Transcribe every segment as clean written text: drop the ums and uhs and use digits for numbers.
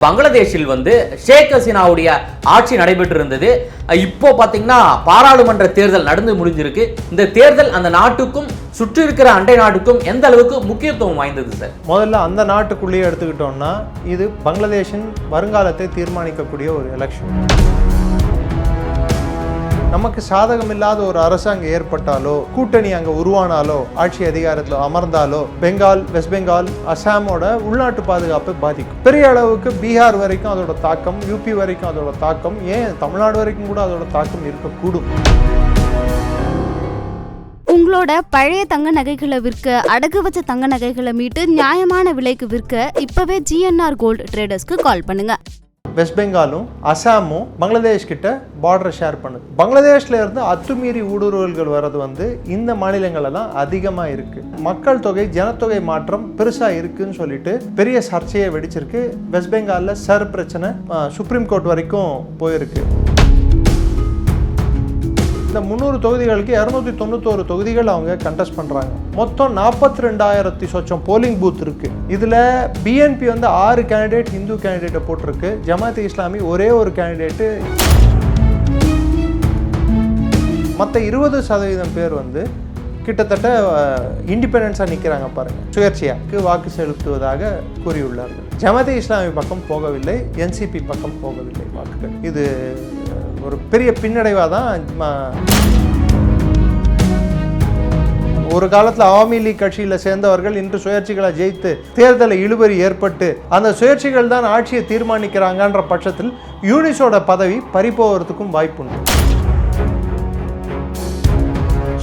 பங்களாதேஷில் ஷேக் ஹசீனாவுடைய ஆட்சி நடைபெற்று இருந்தது. இப்போ பாத்தீங்கன்னா பாராளுமன்ற தேர்தல் நடந்து முடிஞ்சிருக்கு. இந்த தேர்தல் அந்த நாட்டுக்கும் சுற்றி இருக்கிற அண்டை நாட்டுக்கும் எந்த அளவுக்கு முக்கியத்துவம் வாய்ந்தது சார்? முதல்ல அந்த நாட்டுக்குள்ளேயே எடுத்துக்கிட்டோம்னா இது பங்களாதேஷின் வருங்காலத்தை தீர்மானிக்கக்கூடிய ஒரு எலெக்ஷன். நமக்கு சாதகம் இல்லாத ஒரு அரசாங்கம் ஏற்பட்டாலோ, கூட்டணி அங்கே உருவானாலோ, ஆட்சி அதிகாரத்தில் அமர்ந்தாலோ பெங்கால், வெஸ்ட் பெங்கால், அசாமோட உள்நாட்டு பாதுகாப்பை பாதிக்கும். பெரிய அளவுக்கு பீகார் வரைக்கும் அதோட தாக்கம், யூபி வரைக்கும் அதோட தாக்கம், ஏன் தமிழ்நாடு வரைக்கும் கூட அதோட தாக்கம் இருக்கக்கூடும். உங்களோட பழைய தங்க நகைகளை விற்க, அடகு வச்ச தங்க நகைகளை மீட்டு நியாயமான விலைக்கு விற்க இப்பவே GNR கோல்டு ட்ரேடர்ஸ்க்கு கால் பண்ணுங்க. வெஸ்ட் பெங்காலும் அசாமும் பங்களாதேஷ் கிட்ட பார்டரை ஷேர் பண்ணுது. பங்களாதேஷ்ல இருந்து அத்துமீறி ஊடுருவல்கள் வர்றது இந்த மாநிலங்களெல்லாம் அதிகமா இருக்கு. மக்கள் தொகை, ஜனத்தொகை மாற்றம் பெருசா இருக்குன்னு சொல்லிட்டு பெரிய சர்ச்சையை வெடிச்சிருக்கு. வெஸ்ட் பெங்கால்ல பிரச்சனை சுப்ரீம் கோர்ட் வரைக்கும் போயிருக்கு. இந்த 300 தொகுதிகளுக்கு 291 தொகுதிகள் அவங்க கண்டெஸ்ட் பண்றாங்க. மொத்தம் 42,000 சொச்சம் போலிங் பூத் இருக்கு. இதுல BNP 6 கேண்டிடேட் இந்து கேண்டிடேட்டை போட்டிருக்கு. ஜமாத் இஸ்லாமி ஒரே ஒரு கேண்டிடேட்டு. மற்ற 20% பேர் கிட்டத்தட்ட இண்டிபெண்டன்ஸா நிற்கிறாங்க. பாருங்க, சுயேட்சையாக்கு வாக்கு செலுத்துவதாக கூறியுள்ளார்கள். ஜமாத் இஸ்லாமி பக்கம் போகவில்லை, NCP பக்கம் போகவில்லை வாக்குகள். இது ஒரு பெரிய பின்னடைவாக தான். ஒரு காலத்தில் அவாமி லீக் கட்சியில் சேர்ந்தவர்கள் இன்று சுயேட்சைகளை ஜெயித்து தேர்தலை இழுபறி ஏற்பட்டு அந்த சுயேட்சைகள் தான் ஆட்சியை தீர்மானிக்கிறாங்கன்ற பட்சத்தில் யூனிஸோட பதவி பறிப்போவதுக்கும் வாய்ப்புண்டு.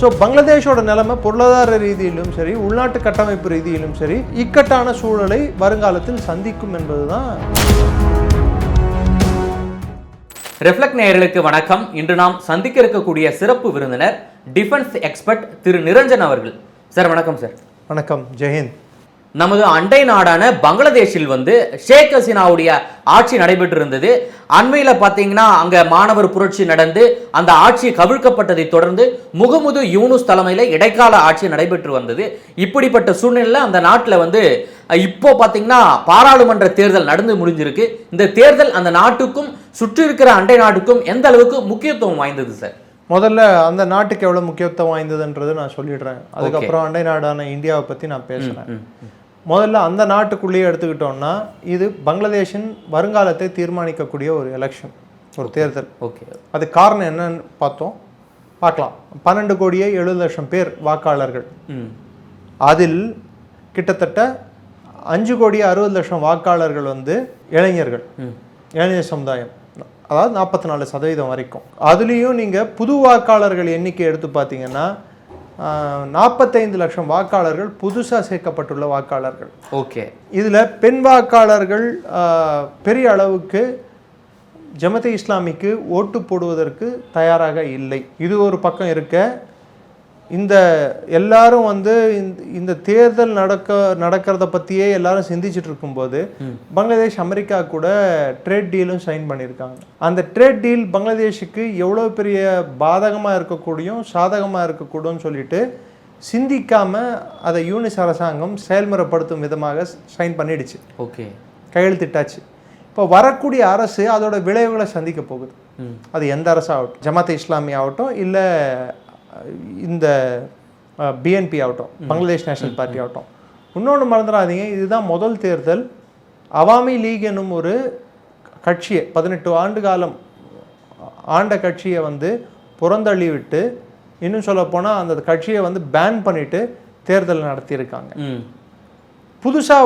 ஸோ பங்களாதேஷோட நிலைமை பொருளாதார ரீதியிலும் சரி, உள்நாட்டு கட்டமைப்பு ரீதியிலும் சரி, இக்கட்டான சூழலை வருங்காலத்தில் சந்திக்கும் என்பதுதான். ரெஃப்ளெக்ட் நேயர்களுக்கு வணக்கம். இன்று நாம் சந்திக்க இருக்கக்கூடிய சிறப்பு விருந்தினர் டிஃபென்ஸ் எக்ஸ்பர்ட் திரு நிரஞ்சன் அவர்கள். சார் வணக்கம். சார் வணக்கம், ஜெயஹிந்த். நமது அண்டை நாடான பங்களாதேஷில் ஷேக் ஹசீனாவுடைய ஆட்சி நடைபெற்று இருந்தது. அண்மையில பாத்தீங்கன்னா அங்க மாணவர் புரட்சி நடந்து அந்த ஆட்சி கவிழ்க்கப்பட்டதை தொடர்ந்து முகமது யூனுஸ் தலைமையில இடைக்கால ஆட்சி நடைபெற்று வந்தது. இப்படிப்பட்ட சூழ்நிலையில அந்த நாட்டில் இப்போ பாத்தீங்கன்னா பாராளுமன்ற தேர்தல் நடந்து முடிஞ்சிருக்கு. இந்த தேர்தல் அந்த நாட்டுக்கும் சுற்றி இருக்கிற அண்டை நாட்டுக்கும் எந்த அளவுக்கு முக்கியத்துவம் வாய்ந்தது சார்? முதல்ல அந்த நாட்டுக்கு எவ்வளவு முக்கியத்துவம் வாய்ந்ததுன்றது நான் சொல்லிடுறேன். அதுக்கப்புறம் அண்டை நாடான இந்தியாவை பத்தி நான் பேசுறேன். முதல்ல அந்த நாட்டுக்குள்ளேயே எடுத்துக்கிட்டோம்னா இது பங்களாதேஷின் வருங்காலத்தை தீர்மானிக்கக்கூடிய ஒரு எலெக்ஷன், ஒரு தேர்தல். ஓகே, அது காரணம் என்னன்னு பார்க்கலாம். 12,70,00,000 பேர் வாக்காளர்கள். அதில் கிட்டத்தட்ட 5,60,00,000 வாக்காளர்கள் இளைஞர்கள், இளைஞர் சமுதாயம், அதாவது 44% வரைக்கும். அதுலேயும் நீங்கள் புது வாக்காளர்கள் எண்ணிக்கை எடுத்து பார்த்தீங்கன்னா 45 லட்சம் வாக்காளர்கள் புதுசாக சேர்க்கப்பட்டுள்ள வாக்காளர்கள். ஓகே, இதில் பெண் வாக்காளர்கள் பெரிய அளவுக்கு ஜமாத் இஸ்லாமிக்கு ஓட்டு போடுவதற்கு தயாராக இல்லை. இது ஒரு பக்கம் இருக்க, இந்த எல்லாரும் இந்த தேர்தல் நடக்கிறத பற்றியே எல்லாரும் சிந்திச்சுட்டு இருக்கும்போது பங்களாதேஷ் அமெரிக்கா கூட ட்ரேட் டீலும் சைன் பண்ணியிருக்காங்க. அந்த ட்ரேட் டீல் பங்களாதேஷுக்கு எவ்வளோ பெரிய பாதகமாக இருக்கக்கூடியும் சாதகமாக இருக்கக்கூடும் சொல்லிட்டு சிந்திக்காமல் அதை யூனிஸ் அரசாங்கம் செயல்முறைப்படுத்தும் விதமாக சைன் பண்ணிடுச்சு. ஓகே, கையெழுத்திட்டாச்சு. இப்போ வரக்கூடிய அரசு அதோட விளைவுகளை சந்திக்க போகுது. அது எந்த அரசாகட்டும், ஜமாத் இஸ்லாமி ஆகட்டும், இல்லை இந்த BNP ஆகட்டும், பங்களாதேஷ் நேஷனல் பார்ட்டி ஆகட்டும். இன்னொன்று மறந்துடாதீங்க, இதுதான் முதல் தேர்தல் அவாமி லீக் என்னும் ஒரு கட்சியை 18 ஆண்டு காலம் ஆண்ட கட்சியை புறந்தள்ளி விட்டு, இன்னும் சொல்ல போனால் அந்த கட்சியை பேன் பண்ணிட்டு தேர்தல் நடத்தியிருக்காங்க. புதுசாக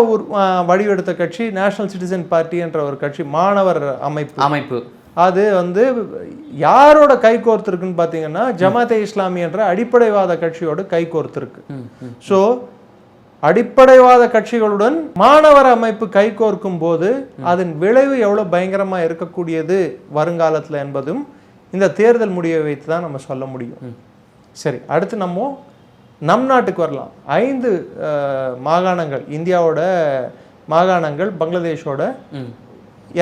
வடிவெடுத்த கட்சி நேஷனல் சிட்டிசன் பார்ட்டி என்ற ஒரு கட்சி, மாணவர் அமைப்பு. அது யாரோட கை கோர்த்திருக்குன்னு பார்த்தீங்கன்னா ஜமாத் இஸ்லாமி என்ற அடிப்படைவாத கட்சியோட கை கோர்த்திருக்கு. ஸோ அடிப்படைவாத கட்சிகளுடன் மாணவர் அமைப்பு கை கோர்க்கும் போது அதன் விளைவு எவ்வளோ பயங்கரமாக இருக்கக்கூடியது வருங்காலத்தில் என்பதும் இந்த தேர்தல் முடிவை வைத்து தான் நம்ம சொல்ல முடியும். சரி, அடுத்து நம் நாட்டுக்கு வரலாம். 5 மாகாணங்கள், இந்தியாவோட மாகாணங்கள் பங்களாதேஷோட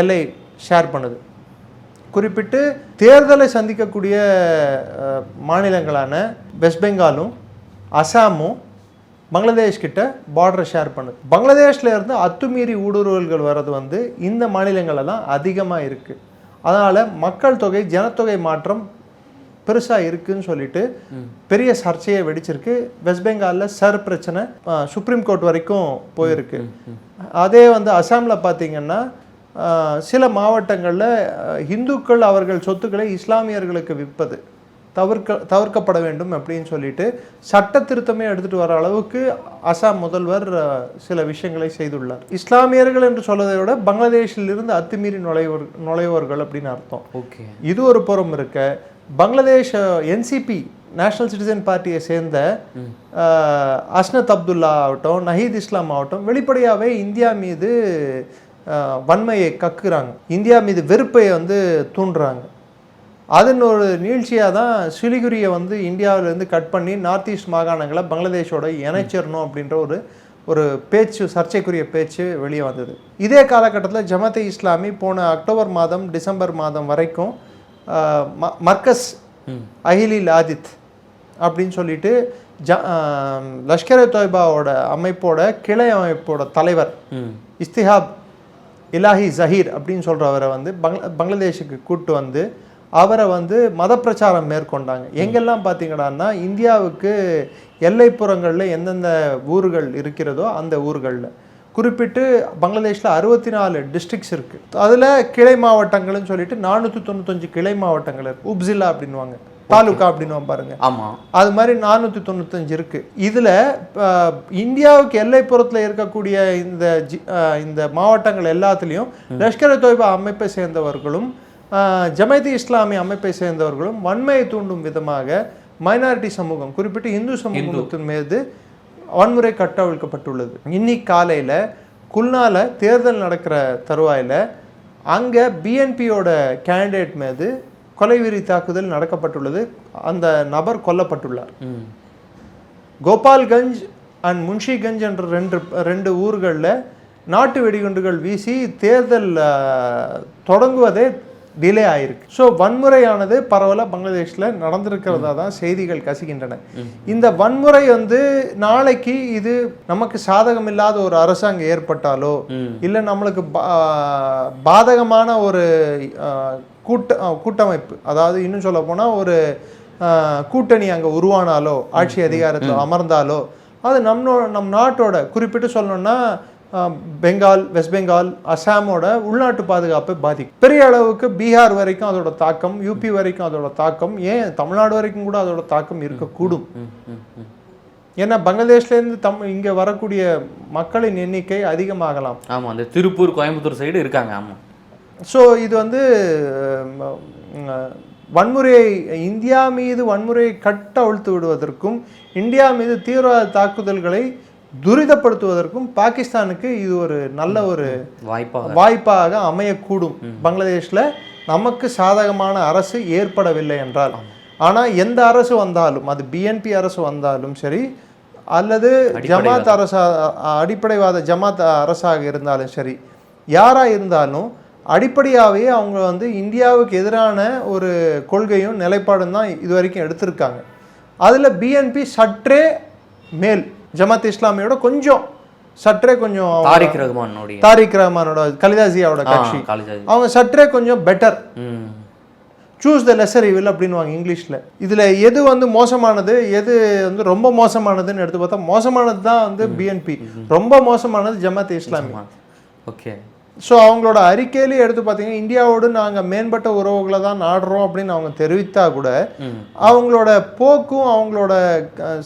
எல்லை ஷேர் பண்ணுது. குறிப்பிட்டு தேர்தலை சந்திக்கக்கூடிய மாநிலங்களான வெஸ்ட் பெங்காலும் அசாமும் பங்களாதேஷ் கிட்ட பார்டரை ஷேர் பண்ணுது. பங்களாதேஷ்ல இருந்து அத்துமீறி ஊடுருவல்கள் வர்றது வந்து இந்த மாநிலங்களில் தான் அதிகமாக இருக்குது. அதனால் மக்கள் தொகை ஜனத்தொகை மாற்றம் பெருசாக இருக்குன்னு சொல்லிட்டு பெரிய சர்ச்சையை வெடிச்சிருக்கு. வெஸ்ட் பெங்காலில் சர் பிரச்சனை சுப்ரீம் கோர்ட் வரைக்கும் போயிருக்கு. அதே வந்து அசாமில் பார்த்தீங்கன்னா சில மாவட்டங்களில் இந்துக்கள் அவர்கள் சொத்துக்களை இஸ்லாமியர்களுக்கு விற்பது தவிர்க்கப்பட வேண்டும் அப்படின்னு சொல்லிட்டு சட்ட திருத்தமே எடுத்துகிட்டு வர அளவுக்கு அசாம் முதல்வர் சில விஷயங்களை செய்துள்ளார். இஸ்லாமியர்கள் என்று சொல்வதை விட பங்களாதேஷில் இருந்து அத்துமீறி நுழைவோர்கள் அப்படின்னு அர்த்தம். ஓகே, இது ஒரு புறம் இருக்க, பங்களாதேஷ் என்சிபி நேஷனல் சிட்டிசன் பார்ட்டியை சேர்ந்த அஸ்னத் அப்துல்லா ஆகட்டும், நஹீத் இஸ்லாம் ஆகட்டும், வெளிப்படையாகவே இந்தியா மீது வன்மையை கக்குறாங்க, இந்தியா மீது வெறுப்பை வந்து தூண்டுறாங்க. அதன் ஒரு நீழ்ச்சியாக தான் சிலிகுரியை வந்து இந்தியாவிலேருந்து கட் பண்ணி நார்த் ஈஸ்ட் மாகாணங்களை பங்களாதேஷோட இணைச்சிடணும் அப்படின்ற ஒரு பேச்சு, சர்ச்சைக்குரிய பேச்சு வெளியே வந்தது. இதே காலகட்டத்தில் ஜமாத்தே இஸ்லாமி போன அக்டோபர் மாதம் டிசம்பர் மாதம் வரைக்கும் மர்கஸ் அஹிலி லாதித் அப்படின்னு சொல்லிட்டு லஷ்கர் தொய்பாவோட அமைப்போட கிளை அமைப்போட தலைவர் இஸ்திஹாப் இலாஹி ஜஹீர் அப்படின்னு சொல்கிறவரை வந்து பங்களாதேஷுக்கு கூட்டு வந்து அவரை வந்து மத பிரச்சாரம் மேற்கொண்டாங்க. எங்கெல்லாம் பார்த்தீங்கன்னா இந்தியாவுக்கு எல்லைப்புறங்களில் எந்தெந்த ஊர்கள் இருக்கிறதோ அந்த ஊர்களில், குறிப்பிட்டு பங்களாதேஷில் 64 டிஸ்ட்ரிக்ட்ஸ் இருக்குது. அதில் கிளை மாவட்டங்கள்னு சொல்லிட்டு 495 கிளை மாவட்டங்கள் இருக்குது. உப்ஜில்லா அப்படின்வாங்க, தாலுக்கா அப்படின்னு பாருங்க. ஆமாம், அது மாதிரி 495 இருக்குது. இதில் இந்தியாவுக்கு எல்லைப்புறத்தில் இருக்கக்கூடிய இந்த மாவட்டங்கள் எல்லாத்துலேயும் லஷ்கர் தொய்பா அமைப்பை சேர்ந்தவர்களும் ஜமாத்தே இஸ்லாமி அமைப்பை சேர்ந்தவர்களும் வன்மையை தூண்டும் விதமாக மைனாரிட்டி சமூகம், குறிப்பிட்டு இந்து சமூகத்தின் மீது வன்முறை கட்டவிழ்க்கப்பட்டுள்ளது. இன்னைக்கு காலையில் குல்னால தேர்தல் நடக்கிற தருவாயில் அங்கே பிஎன்பியோட கேண்டிடேட் மீது கொலைவெறி தாக்குதல் நடக்கப்பட்டுள்ளது. அந்த நபர் கொல்லப்பட்டுள்ளார். கோபால்கஞ்ச் அண்ட் முன்ஷிகஞ்ச் என்ற ரெண்டு ஊர்களில் நாட்டு வெடிகுண்டுகள் வீசி தேர்தல் தொடங்குவதே டிலே ஆயிருக்கு. ஸோ வன்முறையானது பரவலாக பங்களாதேஷில் நடந்திருக்கிறதா தான் செய்திகள் கசிக்கின்றன. இந்த வன்முறை வந்து நாளைக்கு இது நமக்கு சாதகம் இல்லாத ஒரு அரசாங்கம் ஏற்பட்டாலோ இல்லை நம்மளுக்கு பாதகமான ஒரு கூட்டமைப்பு, அதாவது இன்னும் சொல்ல போனால் ஒரு கூட்டணி அங்கே உருவானாலோ, ஆட்சி அதிகாரத்தில் அமர்ந்தாலோ, அது நம் நாட்டோட, குறிப்பிட்டு சொல்லணும்னா பெங்கால், வெஸ்ட் பெங்கால், அசாமோட உள்நாட்டு பாதுகாப்பை பாதிக்கும். பெரிய அளவுக்கு பீகார் வரைக்கும் அதோட தாக்கம், யூபி வரைக்கும் அதோட தாக்கம், ஏன் தமிழ்நாடு வரைக்கும் கூட அதோட தாக்கம் இருக்கக்கூடும். ஏன்னா பங்களாதேஷ்லேருந்து இங்கே வரக்கூடிய மக்களின் எண்ணிக்கை அதிகமாகலாம். ஆமாம், அந்த திருப்பூர், கோயம்புத்தூர் சைடு இருக்காங்க. ஆமாம். ஸோ இது வந்து வன்முறையை, இந்தியா மீது வன்முறையை கட்டவிழ்த்து விடுவதற்கும் இந்தியா மீது தீவிரவாத தாக்குதல்களை துரிதப்படுத்துவதற்கும் பாகிஸ்தானுக்கு இது ஒரு நல்ல ஒரு வாய்ப்பாக அமையக்கூடும். பங்களாதேஷில் நமக்கு சாதகமான அரசு ஏற்படவில்லை என்றால். ஆனால் எந்த அரசு வந்தாலும், அது பிஎன்பி அரசு வந்தாலும் சரி, அல்லது ஜமாத் அரசா, அடிப்படைவாத ஜமாத் அரசாக இருந்தாலும் சரி, யாராக இருந்தாலும் அடிப்படையாகவே அவங்க வந்து இந்தியாவுக்கு எதிரான ஒரு கொள்கையும் நிலைப்பாடும் தான் இது வரைக்கும் எடுத்திருக்காங்க. அதில் பிஎன்பி சற்றே மேல், ஜமாத் இஸ்லாமியோட கொஞ்சம் சற்றே கொஞ்சம், தாரிக் ரஹ்மானோட கலிதாசியாவோட கட்சி, அவங்க சற்றே கொஞ்சம் better. Choose the lesser evil அப்படின்வாங்க இங்கிலீஷில். இதில் எது வந்து மோசமானது, எது வந்து ரொம்ப மோசமானதுன்னு எடுத்து பார்த்தா மோசமானது தான் வந்து பிஎன்பி, ரொம்ப மோசமானது ஜமாத் இஸ்லாமி. ஓகே. ஸோ அவங்களோட அறிக்கையிலேயே எடுத்து பார்த்தீங்கன்னா இந்தியாவோடு நாங்கள் மேம்பட்ட உறவுகளை தான் நாடுறோம் அப்படின்னு அவங்க தெரிவித்தா கூட அவங்களோட போக்கும் அவங்களோட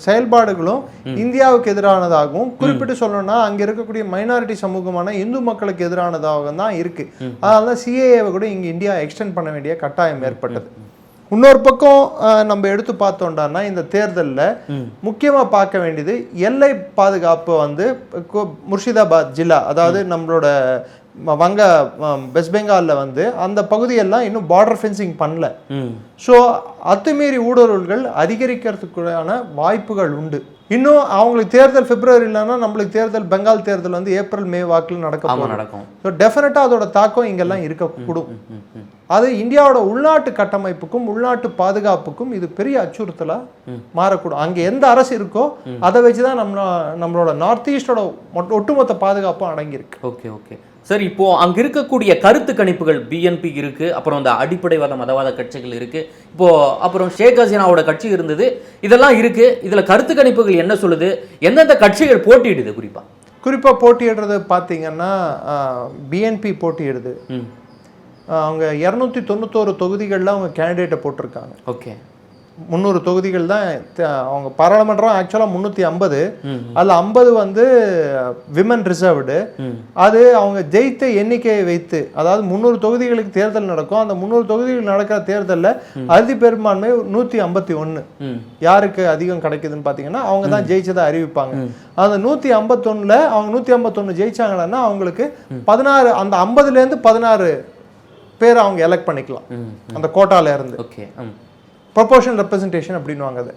செயல்பாடுகளும் இந்தியாவுக்கு எதிரானதாகவும், குறிப்பிட்டு சொல்லணும்னா அங்கே இருக்கக்கூடிய மைனாரிட்டி சமூகமான இந்து மக்களுக்கு எதிரானதாக தான் இருக்குது. அதனால தான் சிஏஏவை கூட இங்கே இந்தியா எக்ஸ்டெண்ட் பண்ண வேண்டிய கட்டாயம் ஏற்பட்டது. இன்னொரு பக்கம் நம்ம எடுத்து பார்த்தோம்டான்னா இந்த தேர்தலில் முக்கியமாக பார்க்க வேண்டியது எல்லை பாதுகாப்பு. வந்து முர்ஷிதாபாத் ஜில்லா, அதாவது நம்மளோட வெஸ்ட் பெங்காலில் வந்து அந்த பகுதியெல்லாம் இன்னும் பார்டர் ஃபென்சிங் பண்ணல. ஸோ அத்துமீறி ஊடுருவல்கள் அதிகரிக்கிறதுக்கான வாய்ப்புகள் உண்டு. இன்னும் அவங்களுக்கு தேர்தல் பிப்ரவரி இல்லைன்னா நம்மளுக்கு தேர்தல் பெங்கால் தேர்தல் வந்து ஏப்ரல் மே வாக்கில் நடக்கும். ஸோ டெஃபினட்டாக அதோட தாக்கம் இங்கெல்லாம் இருக்கக்கூடும். அது இந்தியாவோட உள்நாட்டு கட்டமைப்புக்கும் உள்நாட்டு பாதுகாப்புக்கும் இது பெரிய அச்சுறுத்தலாக மாறக்கூடும். அங்கே எந்த அரசு இருக்கோ அதை வச்சு தான் நம்மளோட நார்த் ஈஸ்டோட ஒட்டுமொத்த பாதுகாப்பும் அடங்கியிருக்கு. ஓகே ஓகே சார், இப்போ அங்க இருக்கக்கூடிய கருத்து கணிப்புகள் பிஎன்பி இருக்கு, அப்புறம் இந்த அடிப்படைவாத மதவாத கட்சிகள் இருக்கு, இப்போ அப்புறம் ஷேக் ஹசீனாவோட கட்சி இருந்தது, இதெல்லாம் இருக்கு. இதுல கருத்து கணிப்புகள் என்ன சொல்லுது, எந்தெந்த கட்சிகள் போட்டியிடுது? குறிப்பா போட்டியிடுறது பார்த்தீங்கன்னா பிஎன்பி போட்டியிடுது. அவங்க 291 தொகுதிகளில் அவங்க கேண்டிடேட்டை போட்டிருக்காங்க. ஓகே, 300 தொகுதிகள் தான் அவங்க பாராளுமன்றம். ஆக்சுவலாக 350, அதில் 50 வந்து விமன் ரிசர்வ்டு. அது அவங்க ஜெயித்த எண்ணிக்கையை வைத்து, அதாவது 300 தொகுதிகளுக்கு தேர்தல் நடக்கும். அந்த 300 தொகுதிகள் நடக்கிற தேர்தலில் அறுதி பெரும்பான்மை 151 யாருக்கு அதிகம் கிடைக்குதுன்னு பார்த்தீங்கன்னா அவங்க தான் ஜெயிச்சதை அறிவிப்பாங்க. அந்த 151ல் அவங்க 151 ஜெயிச்சாங்கன்னா அவங்களுக்கு 16, அந்த 50லேருந்து 16 பேர் அவங்க எலெக்ட் பண்ணிக்கலாம் அந்த கோட்டால இருந்து. ஓகே, ப்ரொபோர்ஷனல் ரெப்ரசன்டேஷன் அப்படின்வாங்க. அது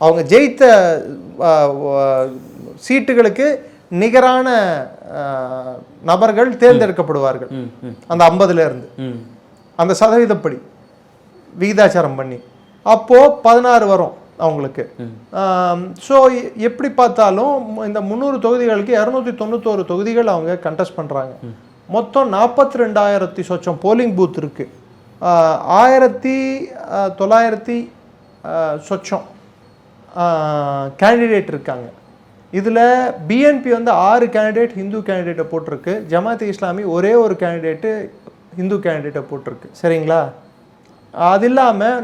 அவங்க ஜெயித்த சீட்டுகளுக்கு நிகரான நபர்கள் தேர்ந்தெடுக்கப்படுவார்கள் அந்த 50ல இருந்து, அந்த சதவீதப்படி விகிதாச்சாரம் பண்ணி. அப்போ 16 வரும் அவங்களுக்கு. ஸோ எப்படி பார்த்தாலும் இந்த 300 தொகுதிகளுக்கு 291 தொகுதிகள் அவங்க கண்டெஸ்ட் பண்ணுறாங்க. மொத்தம் 42,000 சொச்சம் போலிங் பூத் இருக்கு. 1900 சொச்சம் கேண்டிடேட் இருக்காங்க. இதில் பிஎன்பி வந்து 6 கேண்டிடேட் ஹிந்து கேண்டிடேட்டை போட்டிருக்கு. ஜமாத் இஸ்லாமி ஒரே ஒரு கேண்டிடேட்டு ஹிந்து கேண்டிடேட்டை போட்டிருக்கு. சரிங்களா? அது இல்லாமல்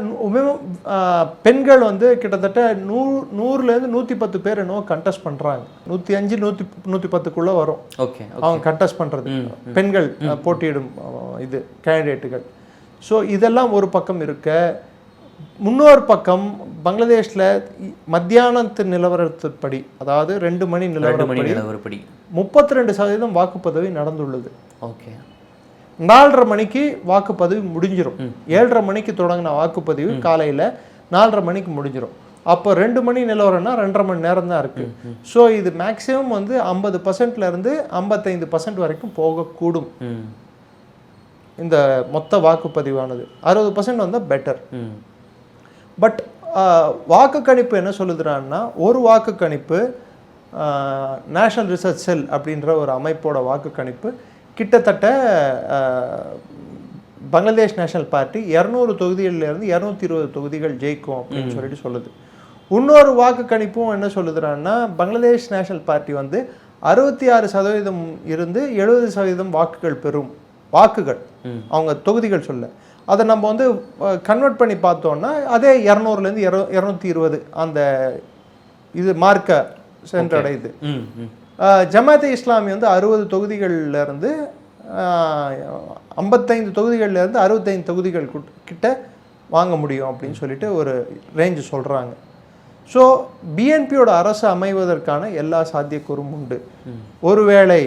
பெண்கள் வந்து கிட்டத்தட்ட 100லேருந்து 110 பேர் என்னவோ கண்டெஸ்ட் பண்ணுறாங்க. 105 110க்குள்ளே வரும். ஓகே, அவங்க கண்டெஸ்ட் பண்ணுறது பெண்கள் போட்டியிடும் இது கேண்டிடேட்டுகள். ஸோ இதெல்லாம் ஒரு பக்கம் இருக்க, முன்னொரு பக்கம் பங்களாதேஷில் மத்தியானத்து நிலவரப்படி, அதாவது 2 மணி நிலவரப்படி 32% வாக்குப்பதிவு நடந்துள்ளது. ஓகே, 4:30 மணிக்கு வாக்குப்பதிவு முடிஞ்சிடும். 7:30 மணிக்கு தொடங்கின வாக்குப்பதிவு காலையில் 4:30 மணிக்கு முடிஞ்சிடும். அப்போ 2 மணி நிலவரம்னா 2.5 மணி நேரம் தான் இருக்குது. ஸோ இது மேக்ஸிமம் வந்து 50%லேருந்து 55% வரைக்கும் போகக்கூடும். இந்த மொத்த வாக்குப்பதிவானது 60% வந்தால் பெட்டர். பட் வாக்கு கணிப்பு என்ன சொல்லுதுறான்னா, ஒரு வாக்கு கணிப்பு நேஷனல் ரிசர்ச் செல் அப்படின்ற ஒரு அமைப்போட வாக்கு கணிப்பு கிட்டத்தட்ட பங்களாதேஷ் நேஷனல் பார்ட்டி 200 தொகுதிகளிலிருந்து 220 தொகுதிகள் ஜெயிக்கும் அப்படின்னு சொல்லிட்டு சொல்லுது. இன்னொரு வாக்கு கணிப்பும் என்ன சொல்லுதுறான்னா, பங்களாதேஷ் நேஷனல் பார்ட்டி வந்து 66% இருந்து 70% வாக்குகள் பெறும். வாக்குகள் அவங்க தொகுதிகள் சொல்ல, அதை நம்ம வந்து கன்வெர்ட் பண்ணி பார்த்தோம்னா அதே 200லேருந்து 220 அந்த இது மார்க்க சென்றடையுது. ஜமாத் இஸ்லாமி வந்து 60 தொகுதிகள்லேருந்து 55 தொகுதிகள்லேருந்து 65 தொகுதிகள் கிட்ட வாங்க முடியும் அப்படின்னு சொல்லிட்டு ஒரு ரேஞ்சு சொல்கிறாங்க. ஸோ பிஎன்பியோட அரசு அமைவதற்கான எல்லா சாத்தியக்கூறும் உண்டு. ஒருவேளை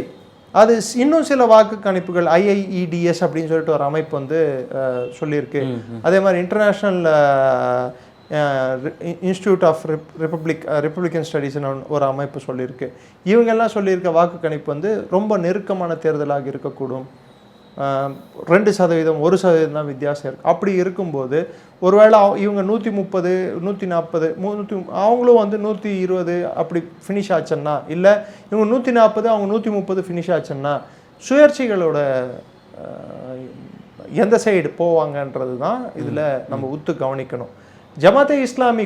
அது இன்னும் சில வாக்கு கணிப்புகள் IIEDS அப்படின்னு சொல்லிட்டு ஒரு அமைப்பு வந்து சொல்லியிருக்கு. அதே மாதிரி இன்டர்நேஷ்னல் இன்ஸ்டியூட் ஆஃப் ரிப்பப்ளிகன் ஸ்டடீஸ்னு ஒரு அமைப்பு சொல்லியிருக்கு. இவங்கெல்லாம் சொல்லியிருக்க வாக்கு கணிப்பு வந்து ரொம்ப நெருக்கமான தேர்தலாக இருக்கக்கூடும். 2%, 1% தான் வித்தியாசம் இருக்குது. அப்படி இருக்கும்போது ஒருவேளை இவங்க 130, 140, அவங்களும் வந்து 120 அப்படி ஃபினிஷ் ஆச்சுன்னா, இல்லை இவங்க 140 அவங்க 130 ஃபினிஷ் ஆச்சுன்னா, சுயேட்சைகளோட எந்த சைடு போவாங்கன்றது தான் இதில் நம்ம உத்து கவனிக்கணும். ஜமாத்தே இஸ்லாமி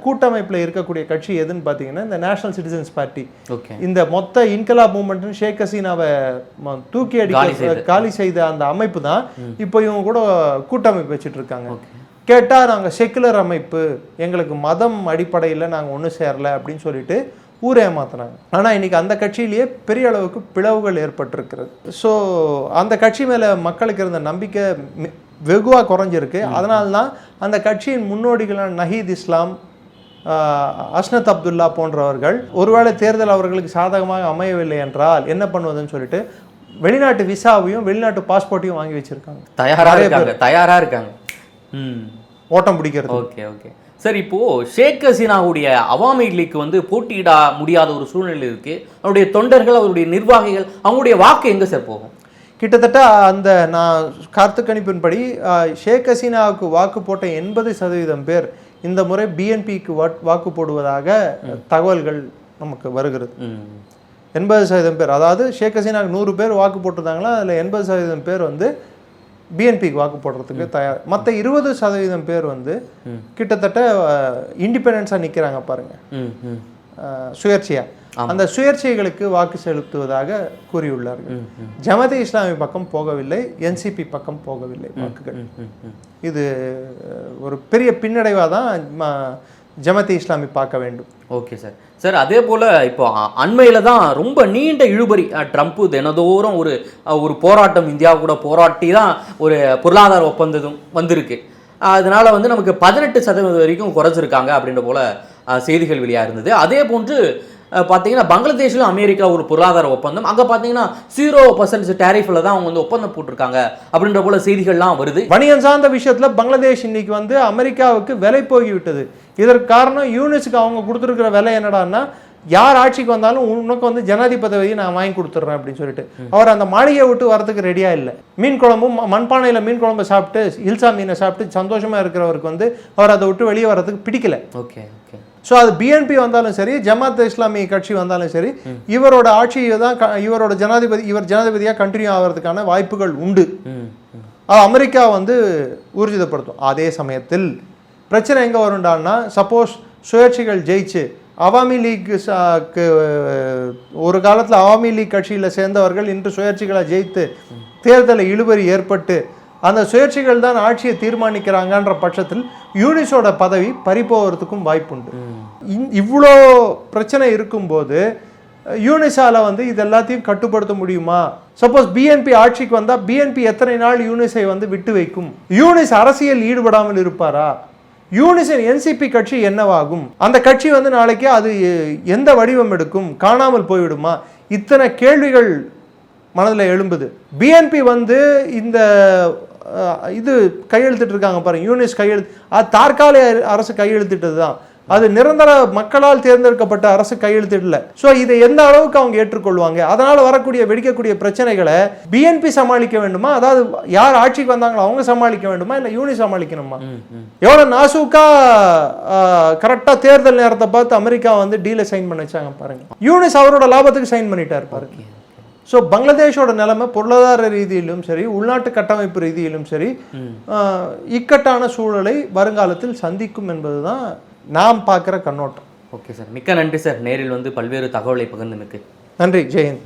கூட்டமைப்பில் இருக்கக்கூடிய கட்சி எதுன்னு பார்த்தீங்கன்னா இந்த நேஷனல் சிட்டிசன்ஸ் பார்ட்டி. இந்த மொத்த இன்கலாப் மூவ்மெண்ட் ஷேக் ஹசீனாவை தூக்கி காலி செய்த அந்த அமைப்பு தான் இப்போ இவங்க கூட கூட்டமைப்பு வச்சுட்டு இருக்காங்க. கேட்டால் நாங்கள் செக்குலர் அமைப்பு, எங்களுக்கு மதம் அடிப்படையில் நாங்கள் ஒன்றும் சேரலை அப்படின்னு சொல்லிட்டு ஊரே ஏமாத்துறாங்க. ஆனால் இன்னைக்கு அந்த கட்சியிலேயே பெரிய அளவுக்கு பிளவுகள் ஏற்பட்டிருக்கிறது. ஸோ அந்த கட்சி மேலே மக்களுக்கு இருந்த நம்பிக்கை வெகுவாக குறைஞ்சிருக்கு. அதனால்தான் அந்த கட்சியின் முன்னோடிகளான நஹீத் இஸ்லாம், அஸ்னத் அப்துல்லா போன்றவர்கள் ஒருவேளை தேர்தல் அவர்களுக்கு சாதகமாக அமையவில்லை என்றால் என்ன பண்ணுவதுன்னு சொல்லிட்டு வெளிநாட்டு விசாவையும் வெளிநாட்டு பாஸ்போர்ட்டையும் வாங்கி வச்சிருக்காங்க. தயாரா இருக்காங்க ஓட்டம் பிடிக்கிறது. ஓகே ஓகே சார் இப்போ ஷேக் ஹசீனாவுடைய அவாமி லீக் வந்து போட்டியிட முடியாத ஒரு சூழ்நிலை இருக்கு. அவருடைய தொண்டர்கள், அவருடைய நிர்வாகிகள், அவங்களுடைய வாக்கு எங்க சார் போகும்? கிட்டத்தட்ட அந்த நான் கருத்து கணிப்பின்படி ஷேக் ஹசீனாவுக்கு வாக்கு போட்ட 80% பேர் இந்த முறை பிஎன்பிக்கு வாக்கு போடுவதாக தகவல்கள் நமக்கு வருகிறது. 80% பேர், அதாவது ஷேக் ஹசீனாவுக்கு 100 பேர் வாக்கு போட்டிருந்தாங்களா, அதில் 80% பேர் வந்து பிஎன்பிக்கு வாக்கு போடுறதுக்கு தயார். மற்ற 20% பேர் வந்து கிட்டத்தட்ட இண்டிபெண்டன்ஸாக நிற்கிறாங்க பாருங்க, சுயேட்சையா. அந்த சுயேட்சைகளுக்கு வாக்கு செலுத்துவதாக கூறியுள்ளார்கள். ஜமாத் இஸ்லாமி பக்கம் போகவில்லை, என்சிபி பக்கம் போகவில்லை வாக்குகள். இது ஒரு பெரிய பின்னடைவாக தான் ஜமாத் இஸ்லாமி பார்க்க வேண்டும். Okay sir. சார் அதே போல் இப்போ அண்மையில் தான் ரொம்ப நீண்ட இழுபறி, ட்ரம்ப்பு தினதோறும் ஒரு போராட்டம், இந்தியா கூட போராட்டி தான் ஒரு பொருளாதார ஒப்பந்தம் வந்திருக்கு. அதனால் வந்து நமக்கு 18% வரைக்கும் குறைச்சிருக்காங்க அப்படின்ற போல் செய்திகள் வெளியாக இருந்தது. அதே போன்று பார்த்தீங்கன்னா பங்களாதேஷில் அமெரிக்கா ஒரு பொருளாதார ஒப்பந்தம், அங்கே பார்த்தீங்கன்னா 0% டேரிஃபில் தான் அவங்க வந்து ஒப்பந்தம் போட்டிருக்காங்க அப்படின்ற போல செய்திகள்லாம் வருது. வணிகம் சார்ந்த விஷயத்தில் பங்களாதேஷ் இன்னைக்கு வந்து அமெரிக்காவுக்கு விலை போய்விட்டது. இதற்கு காரணம் யூனிஸுக்கு அவங்க கொடுத்துருக்கிற விலை என்னடான்னா, யார் ஆட்சிக்கு வந்தாலும் உனக்கு வந்து ஜனாதிபதியை நான் வாங்கி கொடுத்துட்றேன் அப்படின்னு சொல்லிட்டு அவர் அந்த மாளிகையை விட்டு வரதுக்கு ரெடியாக இல்லை. மீன் குழம்பும் மண்பானையில் மீன் குழம்பு சாப்பிட்டு இல்சா மீனை சாப்பிட்டு சந்தோஷமாக இருக்கிறவருக்கு வந்து அவர் அதை விட்டு வெளியே வர்றதுக்கு பிடிக்கல. Okay okay. ஸோ அது பிஎன்பி வந்தாலும் சரி, ஜமாத் இஸ்லாமி கட்சி வந்தாலும் சரி, இவரோட ஆட்சியை தான் இவரோட ஜனாதிபதியாக கண்டினியூ ஆகிறதுக்கான வாய்ப்புகள் உண்டு. அது அமெரிக்கா வந்து ஊர்ஜிதப்படுத்தும். அதே சமயத்தில் பிரச்சனை எங்கே வருண்டான்னா, சப்போஸ் சுயேட்சைகள் ஜெயிச்சு அவாமி லீக் ஒரு காலத்தில் அவாமி லீக் கட்சியில் சேர்ந்தவர்கள் இன்று சுயேட்சைகளை ஜெயித்து தேர்தலில் இழுபறி ஏற்பட்டு அந்த சுயேட்சைகள் தான் ஆட்சியை தீர்மானிக்கிறாங்கன்ற பட்சத்தில் யூனிஸோட பதவி பறிப்போகிறதுக்கும் வாய்ப்புண்டு. இவ்வளோ பிரச்சனை இருக்கும்போது யூனிஸால் வந்து இது எல்லாத்தையும் கட்டுப்படுத்த முடியுமா? சப்போஸ் பிஎன்பி ஆட்சிக்கு வந்தால் பிஎன்பி எத்தனை நாள் யூனிஸை வந்து விட்டு வைக்கும்? யூனிஸ் அரசியல் ஈடுபடாமல் இருப்பாரா? யூனிஸின் என்சிபி கட்சி என்னவாகும்? அந்த கட்சி வந்து நாளைக்கு அது எந்த வடிவம் எடுக்கும்? காணாமல் போய்விடுமா? இத்தனை கேள்விகள் மனதில் எழும்புது. பிஎன்பி வந்து இந்த இது கையெழுத்திட்டு இருக்காங்க பாருங்க, யூனிஸ் கையெழுத்து, அது தற்காலிக அரசு கையெழுத்திட்டது தான், அது நிரந்தர மக்களால் தேர்ந்தெடுக்கப்பட்ட அரசு கையெழுத்திடல. ஸோ இதை எந்த அளவுக்கு அவங்க ஏற்றுக்கொள்வாங்க? அதனால் வரக்கூடிய வெடிக்கக்கூடிய பிரச்சனைகளை பிஎன்பி சமாளிக்க வேண்டுமா? அதாவது யார் ஆட்சிக்கு வந்தாங்களோ அவங்க சமாளிக்க வேண்டுமா, இல்லை யூனிஸ் சமாளிக்கணுமா? எவ்வளோ நாசூக்கா கரெக்டாக தேர்தல் நேரத்தை பார்த்து அமெரிக்கா வந்து டீலை சைன் பண்ண வச்சாங்க பாருங்க. யூனிஸ் அவரோட லாபத்துக்கு சைன் பண்ணிட்டாரு பாருங்க. ஸோ பங்களாதேஷோட நிலைமை பொருளாதார ரீதியிலும் சரி, உள்நாட்டு கட்டமைப்பு ரீதியிலும் சரி, இக்கட்டான சூழலை வருங்காலத்தில் சந்திக்கும் என்பதுதான் நாம் பார்க்குற கண்ணோட்டம். ஓகே சார், மிக்க நன்றி சார். நேரில் வந்து பல்வேறு தகவலை பகிர்ந்தமைக்கு நன்றி. ஜெயந்த்.